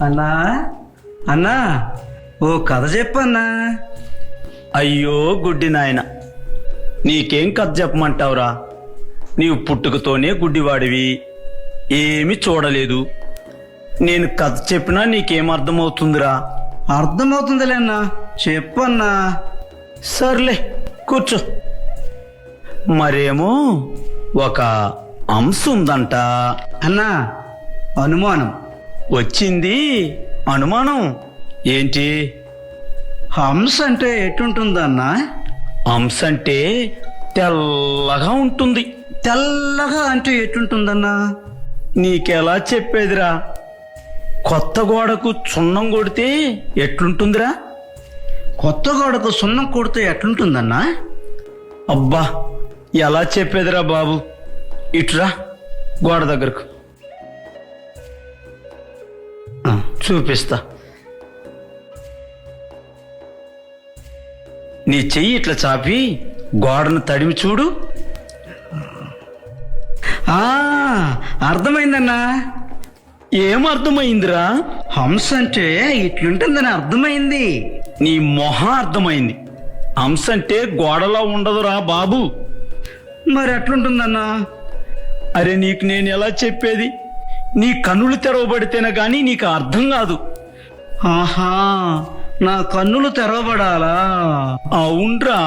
అన్నా అన్నా ఓ కథ చెప్పన్నా. అయ్యో గుడ్డి నాయన, నీకేం కథ చెప్పమంటావురా? నీవు పుట్టుకతోనే గుడ్డివాడివి, ఏమి చూడలేదు. నేను కథ చెప్పినా నీకేం అర్థమవుతుందిరా? అర్థమవుతుందిలే అన్నా, చెప్పన్నా. సర్లే కూర్చో. మరేమో ఒక హంస ఉందంట. అన్నా అనుమానం వచ్చింది అనుమానం ఏంటి? హంస అంటే ఎటుంటుందన్నా? హంస అంటే తెల్లగా ఉంటుంది. తెల్లగా అంటే ఎటుంటుందన్నా? నీకెలా చెప్పేదిరా? కొత్త గోడకు సున్నం కొడితే ఎట్లుంటుందిరా? కొత్త గోడకు సున్నం కొడితే ఎట్లుంటుందన్నా? అబ్బా, ఎలా చెప్పేదిరా బాబు? ఇటురా గోడ దగ్గరకు, చూపిస్తా. నీ చెయ్యి ఇట్లా చాపి గోడను తడిమి చూడు. అర్థమైందన్నా. ఏమర్థమైందిరా? హంస అంటే ఇట్లుంటుందని అర్థమైంది. నీ మొహం అర్థమైంది. హంస అంటే గోడలో ఉండదురా బాబు. మరి ఎట్లుంటుందన్నా? అరే, నీకు నేను ఎలా చెప్పేది? నీ కన్నులు తెరవబడితేనే గాని నీకు అర్థం కాదు. ఆహా, నా కన్నులు తెరవబడాలా? అవునరా.